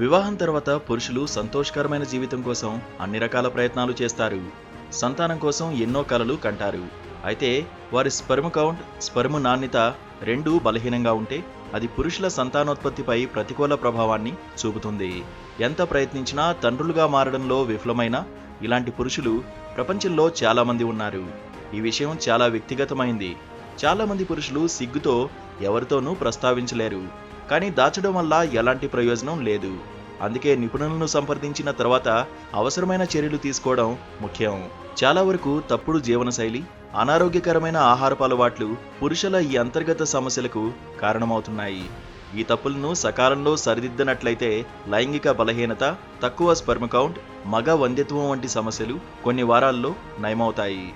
వివాహం తర్వాత పురుషులు సంతోషకరమైన జీవితం కోసం అన్ని రకాల ప్రయత్నాలు చేస్తారు. సంతానం కోసం ఎన్నో కలలు కంటారు. అయితే వారి స్పెర్మ్ కౌంట్, స్పెర్మ్ నాణ్యత రెండూ బలహీనంగా ఉంటే అది పురుషుల సంతానోత్పత్తిపై ప్రతికూల ప్రభావాన్ని చూపుతుంది. ఎంత ప్రయత్నించినా తండ్రులుగా మారడంలో విఫలమైన ఇలాంటి పురుషులు ప్రపంచంలో చాలా మంది ఉన్నారు. ఈ విషయం చాలా వ్యక్తిగతమైంది. చాలా మంది పురుషులు సిగ్గుతో ఎవరితోనూ ప్రస్తావించలేరు. కానీ దాచడం వల్ల ఎలాంటి ప్రయోజనం లేదు. అందుకే నిపుణులను సంప్రదించిన తర్వాత అవసరమైన చర్యలు తీసుకోవడం ముఖ్యం. చాలా వరకు తప్పుడు జీవనశైలి, అనారోగ్యకరమైన ఆహారపు అలవాట్లు పురుషుల ఈ అంతర్గత సమస్యలకు కారణమవుతున్నాయి. ఈ తప్పులను సకాలంలో సరిదిద్దనట్లయితే లైంగిక బలహీనత, తక్కువ స్పెర్మ్ కౌంట్, మగ వంధ్యత్వం వంటి సమస్యలు కొన్ని వారాల్లో నయమవుతాయి.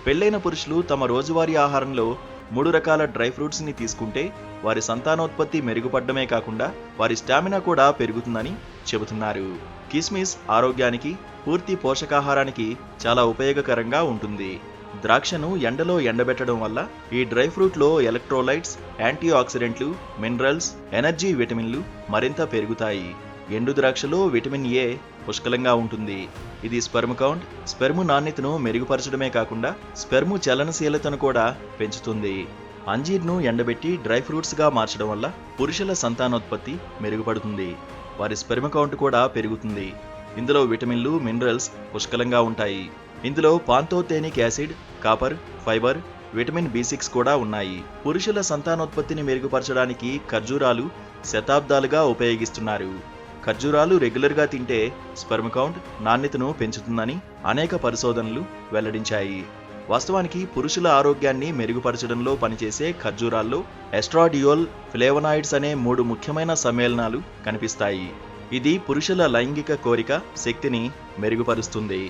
పెళ్లైన పురుషులు తమ రోజువారీ ఆహారంలో 3 రకాల డ్రై ఫ్రూట్స్ ని తీసుకుంటే వారి సంతానోత్పత్తి మెరుగుపడమే కాకుండా వారి స్టామినా కూడా పెరుగుతుందని చెబుతున్నారు. కిస్మిస్ ఆరోగ్యానికి, పూర్తి పోషకాహారానికి చాలా ఉపయోగకరంగా ఉంటుంది. ద్రాక్షను ఎండలో ఎండబెట్టడం వల్ల ఈ డ్రై ఫ్రూట్లో ఎలక్ట్రోలైట్స్, యాంటీ ఆక్సిడెంట్లు, మినరల్స్, ఎనర్జీ విటమిన్లు మరింత పెరుగుతాయి. ఎండు ద్రాక్షలో విటమిన్ ఏ పుష్కలంగా ఉంటుంది. ఇది స్పెర్మ్ కౌంట్, స్పెర్మ్ నాణ్యతను మెరుగుపరచడమే కాకుండా స్పెర్మ్ చలనశీలతను కూడా పెంచుతుంది. అంజీర్ను ఎండబెట్టి డ్రై ఫ్రూట్స్గా మార్చడం వల్ల పురుషుల సంతానోత్పత్తి మెరుగుపడుతుంది. వారి స్పెర్మ్ కౌంట్ కూడా పెరుగుతుంది. ఇందులో విటమిన్లు, మినరల్స్ పుష్కలంగా ఉంటాయి. ఇందులో pantothenic acid, copper, fibre, vitamin B6 కూడా ఉన్నాయి. పురుషుల సంతానోత్పత్తిని మెరుగుపరచడానికి ఖర్జూరాలు శతాబ్దాలుగా ఉపయోగిస్తున్నారు. ఖర్జూరాలు రెగ్యులర్గా తింటే స్పెర్మ్ కౌంట్, నాణ్యతను పెంచుతుందని అనేక పరిశోధనలు వెల్లడించాయి. వాస్తవానికి పురుషుల ఆరోగ్యాన్ని మెరుగుపరచడంలో పనిచేసే ఖర్జూరాల్లో ఎస్ట్రాడియోల్, ఫ్లేవనాయిడ్స్ అనే 3 ముఖ్యమైన సమ్మేళనాలు కనిపిస్తాయి. ఇది పురుషుల లైంగిక కోరిక శక్తిని మెరుగుపరుస్తుంది.